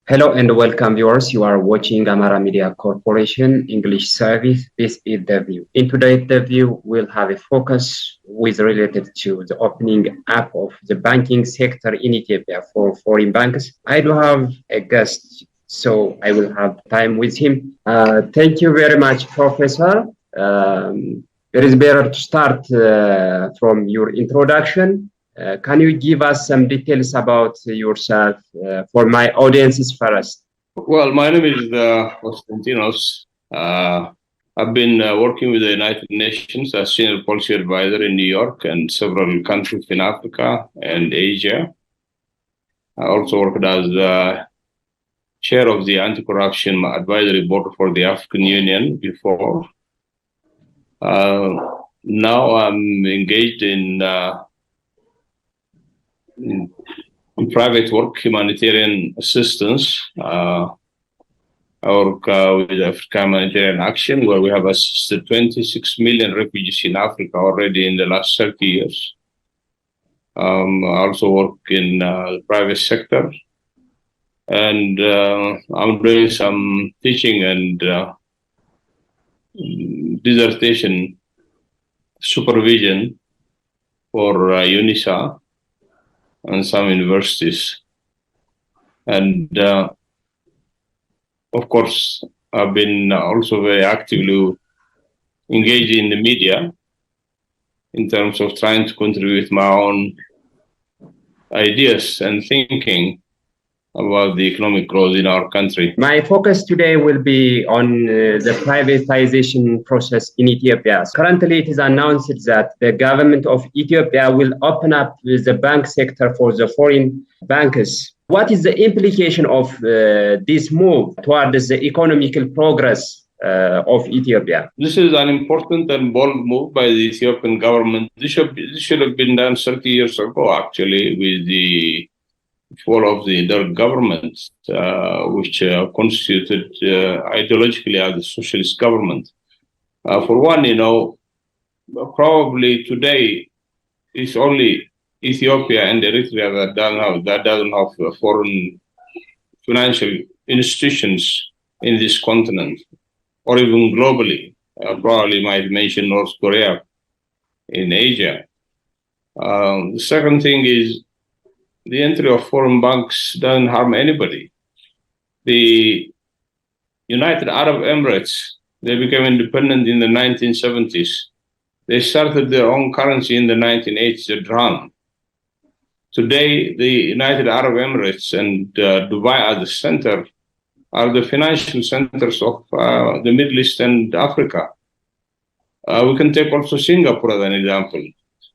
Hello and welcome viewers. You are watching Amara Media Corporation English service. This is the view. In today's review, we'll have a focus related to the opening up of the banking sector in Ethiopia for foreign banks. I do have a guest, so I will have time with him. Thank you very much, Professor. It is better to start from your introduction. Can you give us some details about yourself for my audiences first? Well, my name is Constantinos. I've been working with the United Nations as Senior Policy Advisor in New York and several countries in Africa and Asia. I also worked as Chair of the Anti-Corruption Advisory Board for the African Union before. Now I'm engaged in private work, humanitarian assistance. I work with Africa Humanitarian Action, where we have assisted 26 million refugees in Africa already in the last 30 years. I also work in the private sector, and I'm doing some teaching and dissertation supervision for UNISA and some universities. And of course, I've been also very actively engaged in the media in terms of trying to contribute my own ideas and thinking about the economic growth in our country. My focus today will be on the privatization process in Ethiopia. Currently, it is announced that the government of Ethiopia will open up the bank sector for the foreign bankers. What is the implication of this move towards the economical progress of Ethiopia? This is an important and bold move by the Ethiopian government. This should have been done 30 years ago, actually, with the fall of the Derg government, which constituted ideologically as a socialist government. For one, probably today it's only Ethiopia and Eritrea that doesn't have foreign financial institutions in this continent, or even globally. Probably might mention North Korea in Asia. The second thing is, the entry of foreign banks doesn't harm anybody. The United Arab Emirates, they became independent in the 1970s. They started their own currency in the 1980s, the dirham. Today, the United Arab Emirates and Dubai as the center are the financial centers of the Middle East and Africa. We can take also Singapore as an example.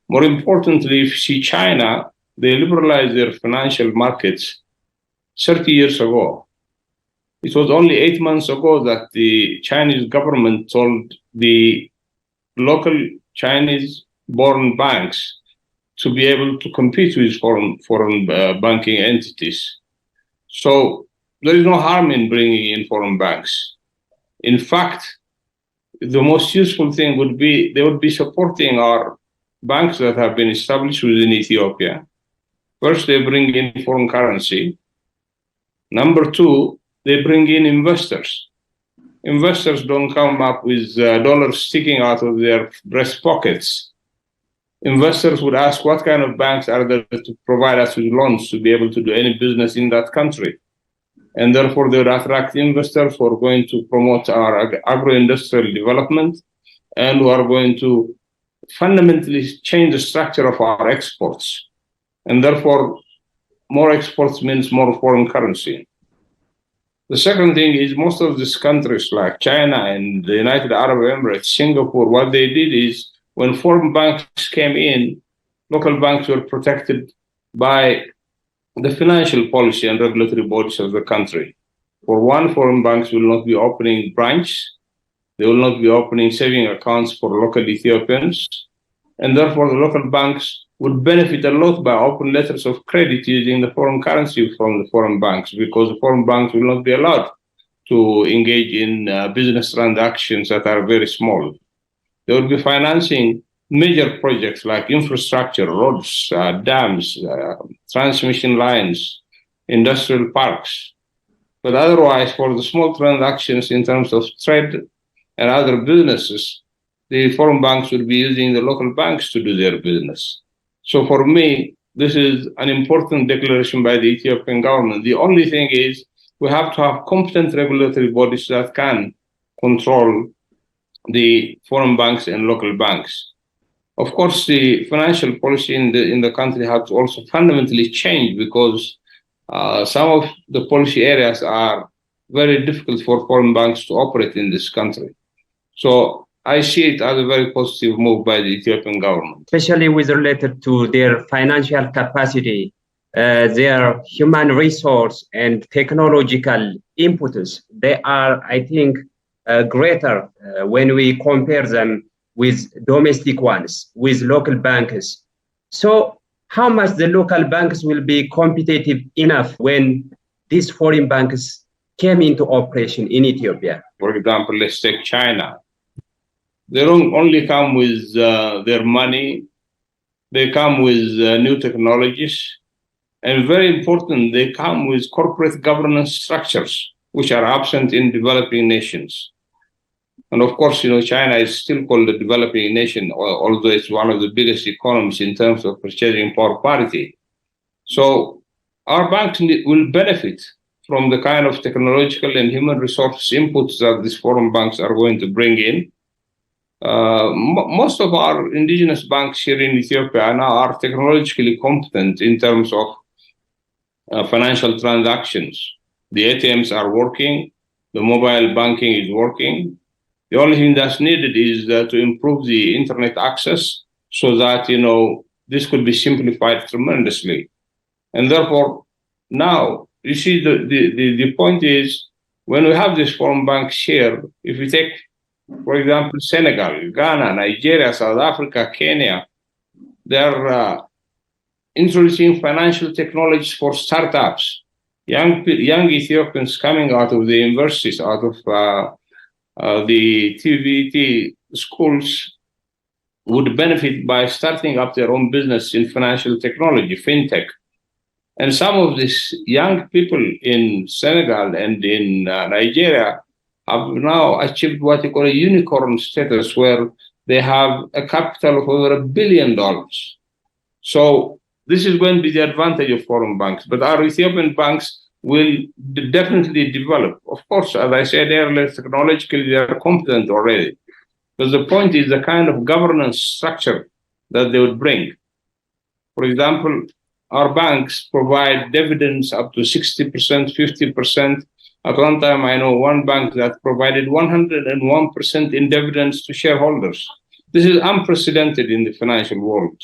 More importantly, if you see China, they liberalized their financial markets 30 years ago. It was only 8 months ago that the Chinese government told the local Chinese-born banks to be able to compete with foreign banking entities. So there is no harm in bringing in foreign banks. In fact, the most useful thing would be they would be supporting our banks that have been established within Ethiopia. First, they bring in foreign currency. Number two, they bring in investors. Investors don't come up with dollars sticking out of their breast pockets. Investors would ask, what kind of banks are there to provide us with loans to be able to do any business in that country? And therefore, they would attract investors who are going to promote our agro-industrial development and who are going to fundamentally change the structure of our exports. And therefore, more exports means more foreign currency. The second thing is most of these countries like China and the United Arab Emirates, Singapore, what they did is when foreign banks came in, local banks were protected by the financial policy and regulatory bodies of the country. For one, foreign banks will not be opening branches. They will not be opening saving accounts for local Ethiopians. And therefore, the local banks would benefit a lot by open letters of credit using the foreign currency from the foreign banks, because the foreign banks will not be allowed to engage in business transactions that are very small. They will be financing major projects like infrastructure, roads, dams, transmission lines, industrial parks. But otherwise, for the small transactions in terms of trade and other businesses, the foreign banks would be using the local banks to do their business. So for me, this is an important declaration by the Ethiopian government. The only thing is we have to have competent regulatory bodies that can control the foreign banks and local banks. Of course, the financial policy in the country has to also fundamentally change because some of the policy areas are very difficult for foreign banks to operate in this country. So I see it as a very positive move by the Ethiopian government. Especially with related to their financial capacity, their human resource and technological inputs. They are, I think, greater when we compare them with domestic ones, with local banks. So how much the local banks will be competitive enough when these foreign banks came into operation in Ethiopia? For example, let's take China. They don't only come with their money, they come with new technologies, and very important, they come with corporate governance structures, which are absent in developing nations. And of course, China is still called a developing nation, although it's one of the biggest economies in terms of purchasing power parity. So our banks will benefit from the kind of technological and human resource inputs that these foreign banks are going to bring in. Most of our indigenous banks here in Ethiopia now are technologically competent in terms of financial transactions. The ATMs are working, the mobile banking is working. The only thing that's needed is to improve the internet access so that, this could be simplified tremendously. And therefore, now, you see, the point is, when we have this foreign banks here, if we take, for example, Senegal, Ghana, Nigeria, South Africa, Kenya, they're introducing financial technologies for startups. Young Ethiopians coming out of the universities, out of the TVT schools would benefit by starting up their own business in financial technology, fintech. And some of these young people in Senegal and in Nigeria have now achieved what you call a unicorn status, where they have a capital of over $1 billion. So this is going to be the advantage of foreign banks. But our Ethiopian banks will definitely develop. Of course, as I said earlier, technologically they are competent already. But the point is the kind of governance structure that they would bring. For example, our banks provide dividends up to 60%, 50%. At one time, I know one bank that provided 101% in dividends to shareholders. This is unprecedented in the financial world.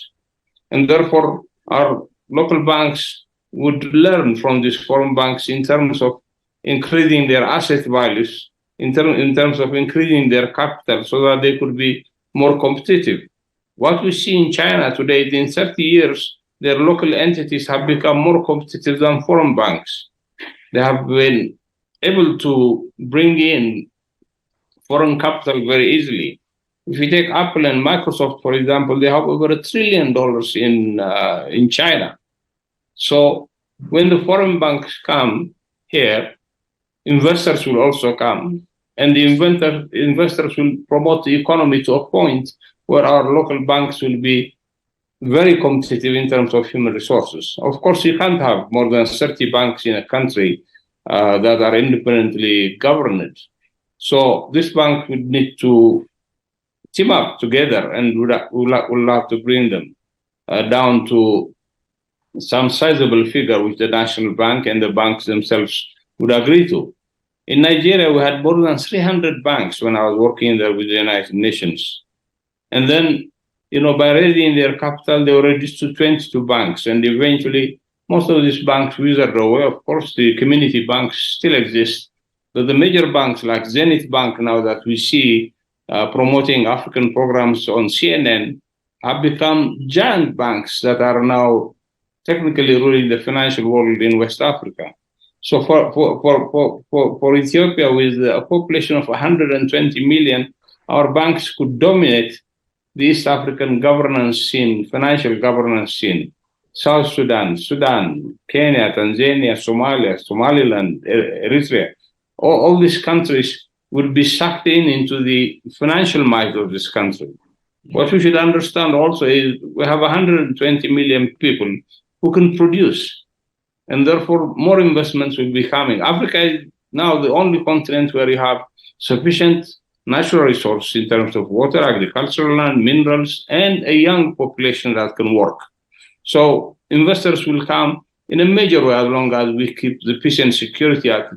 And therefore, our local banks would learn from these foreign banks in terms of increasing their asset values, in terms of increasing their capital so that they could be more competitive. What we see in China today, in 30 years, their local entities have become more competitive than foreign banks. They have been able to bring in foreign capital very easily. If you take Apple and Microsoft, for example, they have over $1 trillion in China. So when the foreign banks come here, investors will also come, and the investors will promote the economy to a point where our local banks will be very competitive in terms of human resources. Of course, you can't have more than 30 banks in a country that are independently governed. So this bank would need to team up together, and we'll have to bring them down to some sizable figure which the national bank and the banks themselves would agree to. In Nigeria, we had more than 300 banks when I was working there with the United Nations. And then, by raising their capital, they were reduced to 22 banks. And eventually, most of these banks withered away. Of course, the community banks still exist. But the major banks like Zenith Bank now that we see promoting African programs on CNN have become giant banks that are now technically ruling the financial world in West Africa. So for Ethiopia, with a population of 120 million, our banks could dominate the East African governance scene, financial governance scene. South Sudan, Sudan, Kenya, Tanzania, Somalia, Somaliland, Eritrea, all these countries would be sucked into the financial might of this country. What we should understand also is we have 120 million people who can produce, and therefore more investments will be coming. Africa is now the only continent where you have sufficient natural resources in terms of water, agricultural land, minerals, and a young population that can work. So investors will come in a major way as long as we keep the peace and security at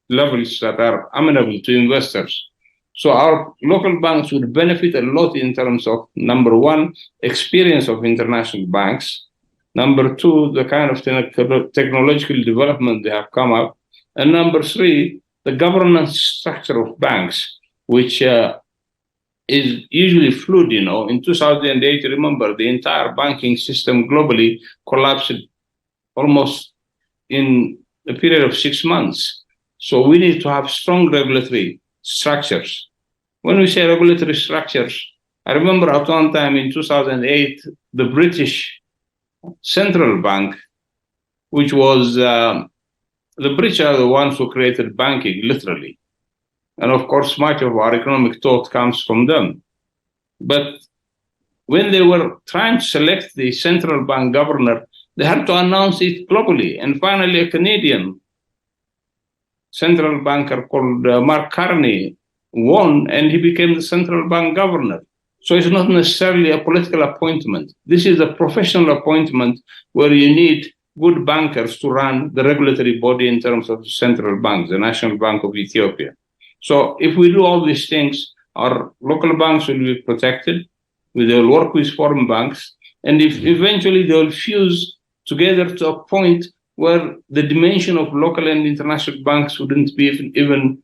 levels that are amenable to investors. So our local banks would benefit a lot in terms of, number one, experience of international banks. Number two, the kind of technological development they have come up. And number three, the governance structure of banks, which is usually fluid. In 2008, remember, the entire banking system globally collapsed almost in a period of 6 months. So we need to have strong regulatory structures. When we say regulatory structures, I remember at one time in 2008, the British Central Bank, which was the British are the ones who created banking, literally. And of course, much of our economic thought comes from them. But when they were trying to select the central bank governor, they had to announce it globally. And finally, a Canadian central banker called Mark Carney won, and he became the central bank governor. So it's not necessarily a political appointment. This is a professional appointment where you need good bankers to run the regulatory body in terms of the central bank, the National Bank of Ethiopia. So if we do all these things, our local banks will be protected. They will work with foreign banks. And if eventually they will fuse together to a point where the dimension of local and international banks wouldn't be even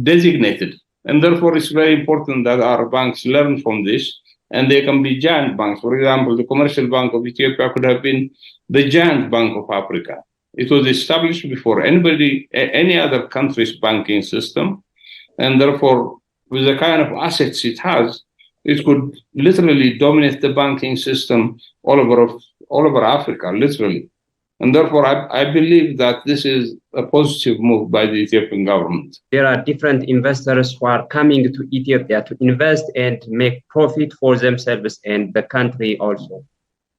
designated. And therefore, it's very important that our banks learn from this, and they can be giant banks. For example, the Commercial Bank of Ethiopia could have been the giant bank of Africa. It was established before any other country's banking system, and therefore, with the kind of assets it has, it could literally dominate the banking system all over Africa, literally. And therefore, I believe that this is a positive move by the Ethiopian government. There are different investors who are coming to Ethiopia to invest and make profit for themselves and the country also.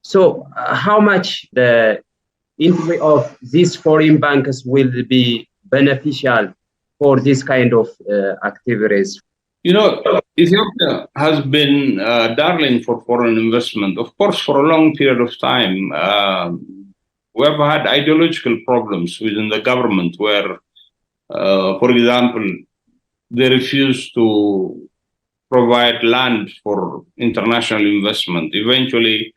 So how much the entry of these foreign banks will be beneficial for this kind of activities? Ethiopia has been darling for foreign investment, of course, for a long period of time. We have had ideological problems within the government where, for example, they refuse to provide land for international investment. Eventually,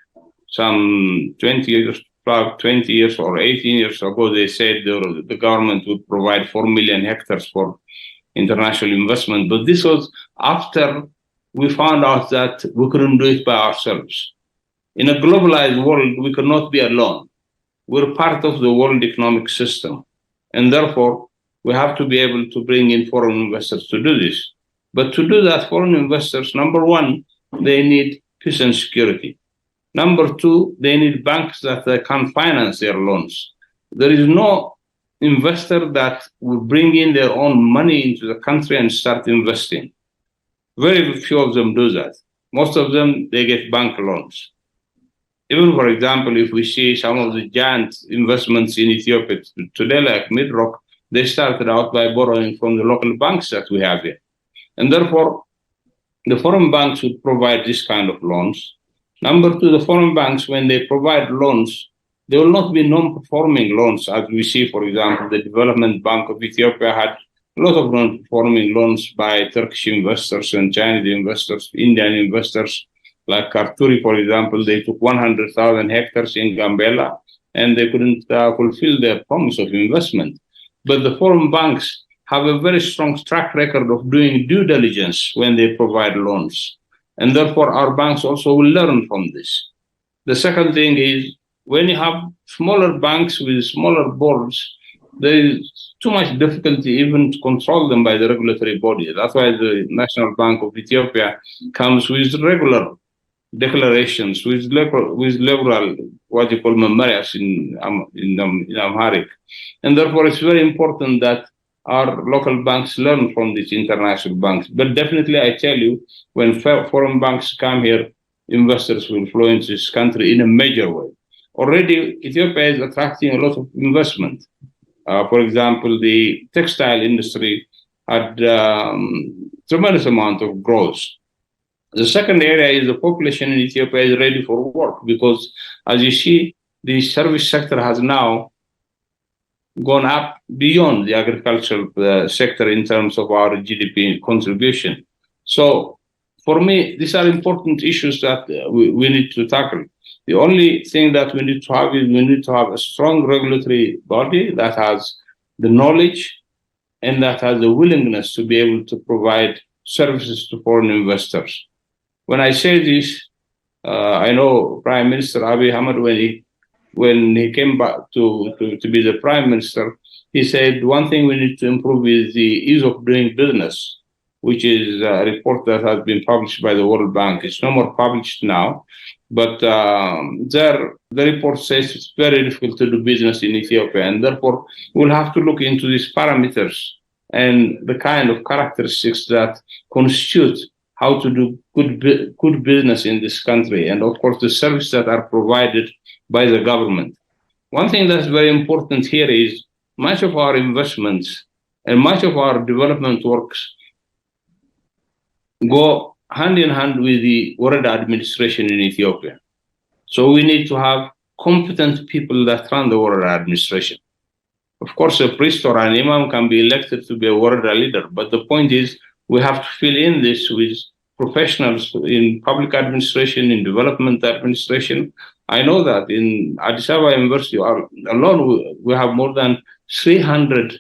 some 20 years or 18 years ago, they said the government would provide 4 million hectares for international investment. But this was after we found out that we couldn't do it by ourselves. In a globalized world, we cannot be alone. We're part of the world economic system. And therefore, we have to be able to bring in foreign investors to do this. But to do that, foreign investors, number one, they need peace and security. Number two, they need banks that can finance their loans. There is no investor that will bring in their own money into the country and start investing. Very few of them do that. Most of them, they get bank loans. Even, for example, if we see some of the giant investments in Ethiopia today, like Midrock, they started out by borrowing from the local banks that we have here. And therefore, the foreign banks would provide this kind of loans. Number two, the foreign banks, when they provide loans, they will not be non-performing loans, as we see, for example, the Development Bank of Ethiopia had a lot of non-performing loans by Turkish investors and Chinese investors, Indian investors, like Karturi, for example. They took 100,000 hectares in Gambela, and they couldn't fulfill their promise of investment. But the foreign banks have a very strong track record of doing due diligence when they provide loans. And therefore, our banks also will learn from this. The second thing is, when you have smaller banks with smaller boards, there is too much difficulty even to control them by the regulatory body. That's why the National Bank of Ethiopia comes with regular declarations, with liberal what you call memorias in Amharic. And therefore, it's very important that our local banks learn from these international banks. But definitely, I tell you, when foreign banks come here, investors will flow into this country in a major way. Already, Ethiopia is attracting a lot of investment. For example, the textile industry had tremendous amount of growth. The second area is the population in Ethiopia is ready for work because, as you see, the service sector has now gone up beyond the agricultural sector in terms of our GDP contribution. So, for me, these are important issues that we need to tackle. The only thing that we need to have is we need to have a strong regulatory body that has the knowledge and that has the willingness to be able to provide services to foreign investors. When I say this, I know Prime Minister Abiy Ahmed, when he came back to be the Prime Minister, he said one thing we need to improve is the ease of doing business, which is a report that has been published by the World Bank. It's no more published now, but the report says it's very difficult to do business in Ethiopia, and therefore we'll have to look into these parameters and the kind of characteristics that constitute how to do good business in this country, and of course the services that are provided by the government. One thing that's very important here is much of our investments and much of our development works go hand in hand with the Woreda administration in Ethiopia. So we need to have competent people that run the Woreda administration. Of course, a priest or an imam can be elected to be a Woreda leader, but the point is we have to fill in this with professionals in public administration, in development administration. I know that in Addis Ababa University alone, we have more than 300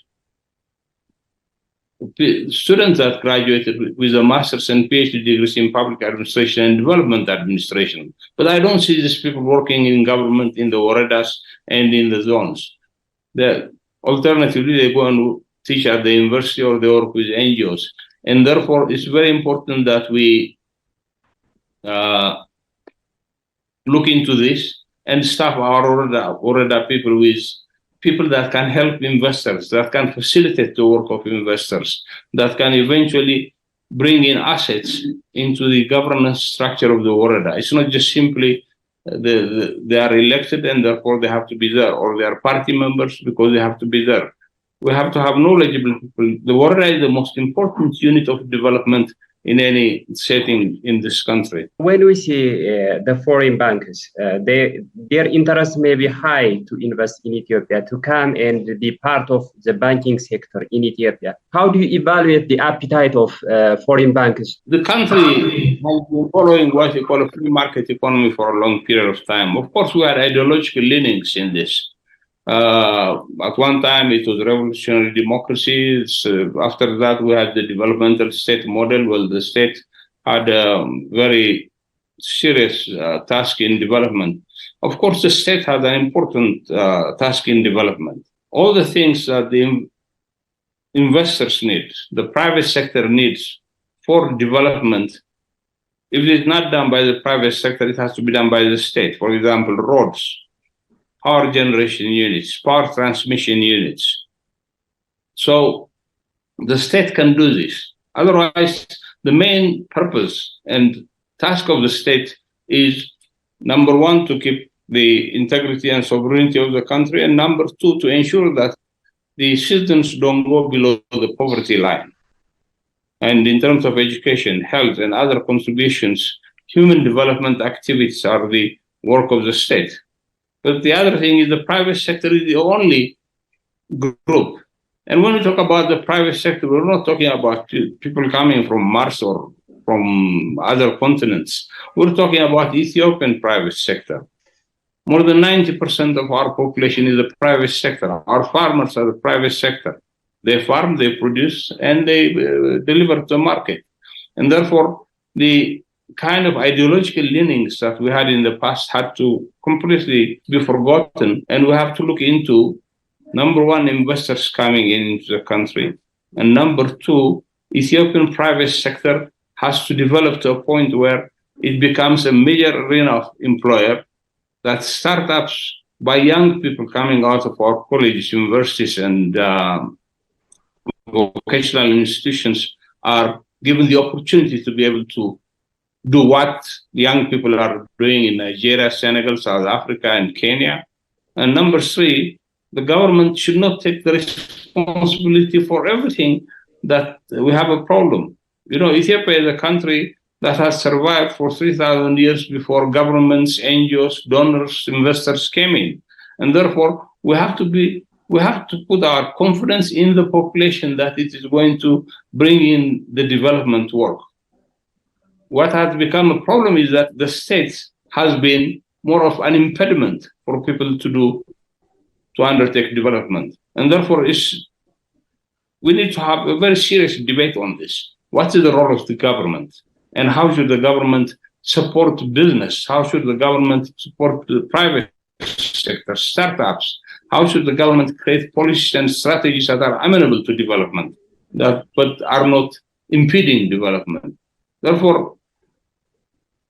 students that graduated with a master's and PhD degrees in public administration and development administration. But I don't see these people working in government in the Woredas and in the zones. Alternatively, they go and teach at the university or they work with NGOs. And therefore, it's very important that we look into this and staff our Woreda people with people that can help investors, that can facilitate the work of investors, that can eventually bring in assets into the governance structure of the Woreda. It's not just simply they are elected and therefore they have to be there, or they are party members because they have to be there. We have to have knowledgeable people. The Woreda is the most important unit of development in any setting in this country. When we see the foreign bankers, their interest may be high to invest in Ethiopia, to come and be part of the banking sector in Ethiopia. How do you evaluate the appetite of foreign bankers? The country has been following what you call a free market economy for a long period of time. Of course, we had ideological leanings in this. At one time, it was revolutionary democracy. After that, we had the developmental state model. Well, the state had a very serious task in development. Of course, the state had an important task in development. All the things that the investors need, the private sector needs for development, if it's not done by the private sector, it has to be done by the state. For example, roads, power generation units, power transmission units. So the state can do this. Otherwise, the main purpose and task of the state is, number one, to keep the integrity and sovereignty of the country, and number two, to ensure that the citizens don't go below the poverty line. And in terms of education, health, and other contributions, human development activities are the work of the state. But the other thing is the private sector is the only group. And when we talk about the private sector, we're not talking about people coming from Mars or from other continents. We're talking about Ethiopian private sector. More than 90% of our population is the private sector. Our farmers are the private sector. They farm, they produce, and they deliver to the market. And therefore, the kind of ideological leanings that we had in the past had to completely be forgotten, and we have to look into, number one, investors coming into the country, and number two, Ethiopian private sector has to develop to a point where it becomes a major arena of employer, that startups by young people coming out of our colleges, universities, and vocational institutions are given the opportunity to be able to do what young people are doing in Nigeria, Senegal, South Africa, and Kenya. And number three, the government should not take the responsibility for everything that we have a problem. You know, Ethiopia is a country that has survived for 3,000 years before governments, NGOs, donors, investors came in. And therefore, we have to put our confidence in the population that it is going to bring in the development work. What has become a problem is that the state has been more of an impediment for people to undertake development. And therefore, we need to have a very serious debate on this. What is the role of the government? And how should the government support business? How should the government support the private sector, startups? How should the government create policies and strategies that are amenable to development, but are not impeding development? Therefore,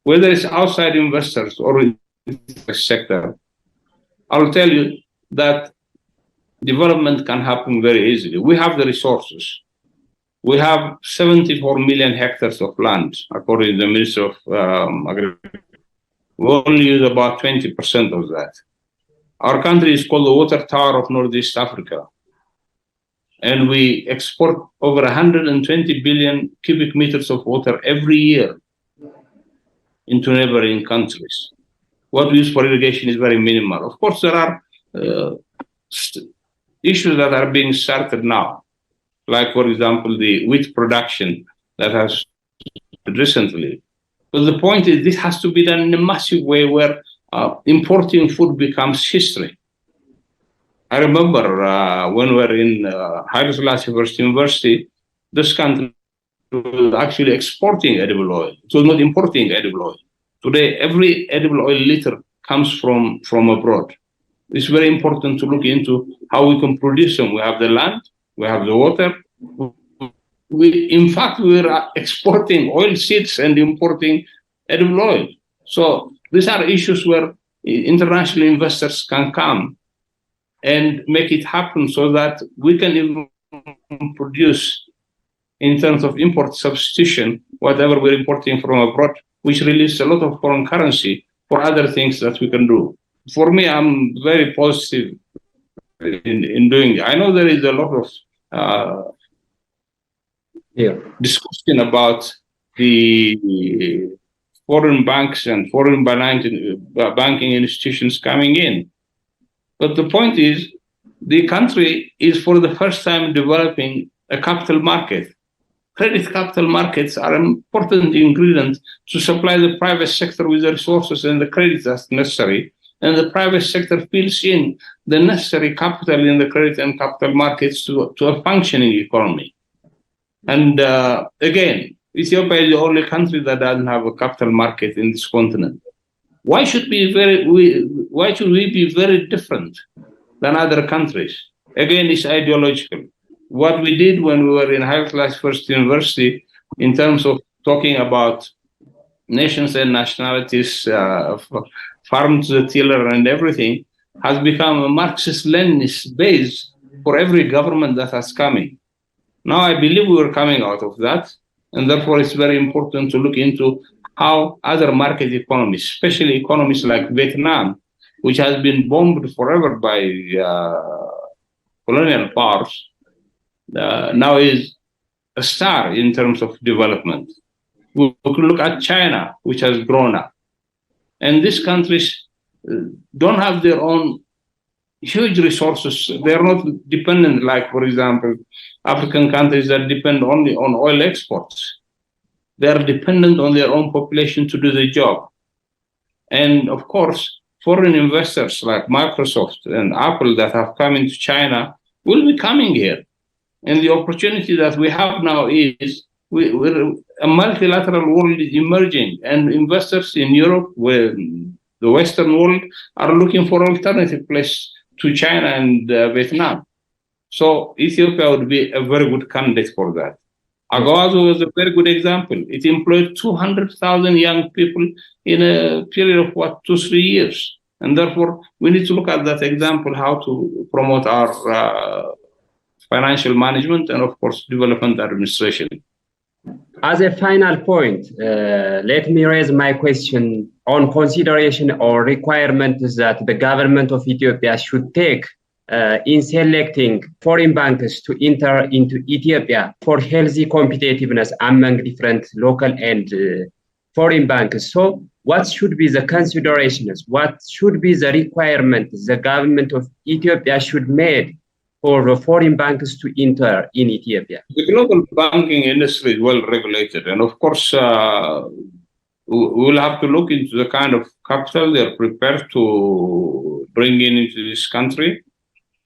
whether it's outside investors or in the sector, I'll tell you that development can happen very easily. We have the resources. We have 74 million hectares of land, according to the Minister of Agriculture. We only use about 20% of that. Our country is called the water tower of Northeast Africa. And we export over 120 billion cubic meters of water every year into neighboring countries. What we use for irrigation is very minimal. Of course, there are issues that are being started now, like, for example, the wheat production that has recently. But the point is, this has to be done in a massive way where importing food becomes history. I remember when we were in Haile Selassie First University, this country was actually exporting edible oil. It was not importing edible oil. Today, every edible oil liter comes from abroad. It's very important to look into how we can produce them. We have the land, we have the water. In fact, we are exporting oil seeds and importing edible oil. So these are issues where international investors can come and make it happen so that we can even produce, in terms of import substitution, whatever we're importing from abroad, which releases a lot of foreign currency for other things that we can do. For me, I'm very positive in doing it. I know there is a lot of discussion about the foreign banks and foreign banking institutions coming in. But the point is, the country is for the first time developing a capital market. Credit capital markets are an important ingredient to supply the private sector with the resources and the credit that's necessary. And the private sector fills in the necessary capital in the credit and capital markets to a functioning economy. And again, Ethiopia is the only country that doesn't have a capital market in this continent. Why should we be very different than other countries? Again, it's ideological. What we did when we were in Haile Selassie First University, in terms of talking about nations and nationalities, farm to the tiller and everything, has become a Marxist-Leninist base for every government that has coming. Now, I believe we are coming out of that, and therefore it's very important to look into how other market economies, especially economies like Vietnam, which has been bombed forever by colonial powers, now is a star in terms of development. We could look at China, which has grown up. And these countries don't have their own huge resources. They are not dependent, like, for example, African countries that depend only on oil exports. They are dependent on their own population to do the job. And of course, foreign investors like Microsoft and Apple that have come into China will be coming here. And the opportunity that we have now is a multilateral world is emerging, and investors in Europe, where the Western world, are looking for alternative place to China and Vietnam. So Ethiopia would be a very good candidate for that. Agoazo was a very good example. It employed 200,000 young people in a period of 2-3 years. And therefore, we need to look at that example, how to promote our financial management and, of course, development administration. As a final point, let me raise my question on consideration or requirements that the government of Ethiopia should take in selecting foreign banks to enter into Ethiopia for healthy competitiveness among different local and foreign banks. So what should be the considerations? What should be the requirements the government of Ethiopia should make for foreign banks to enter in Ethiopia? The global banking industry is well regulated. And of course, we'll have to look into the kind of capital they're prepared to bring into this country.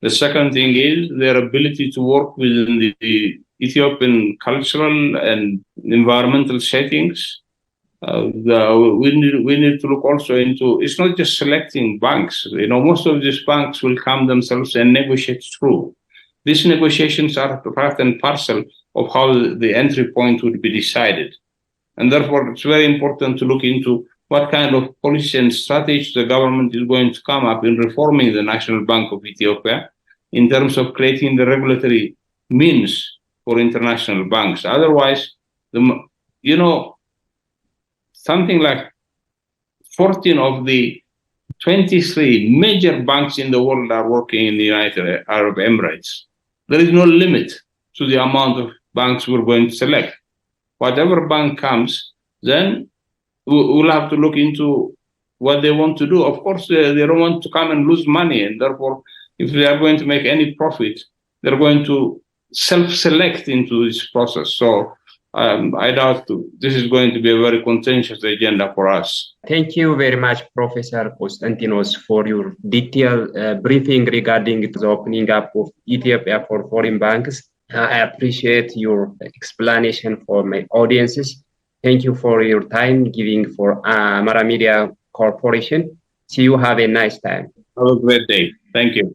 The second thing is their ability to work within the Ethiopian cultural and environmental settings. We need to look also into, it's not just selecting banks. Most of these banks will come themselves and negotiate through. These negotiations are part and parcel of how the entry point would be decided. And therefore, it's very important to look into what kind of policy and strategy the government is going to come up in reforming the National Bank of Ethiopia in terms of creating the regulatory means for international banks. Otherwise, something like 14 of the 23 major banks in the world are working in the United Arab Emirates. There is no limit to the amount of banks we're going to select. Whatever bank comes, then we'll have to look into what they want to do. Of course, they don't want to come and lose money, and therefore, if they are going to make any profit, they're going to self-select into this process. So I doubt this is going to be a very contentious agenda for us. Thank you very much, Professor Constantinos, for your detailed briefing regarding the opening up of Ethiopia for foreign banks. I appreciate your explanation for my audiences. Thank you for your time giving for Amara Media Corporation. See you. Have a nice time. Have a great day. Thank you.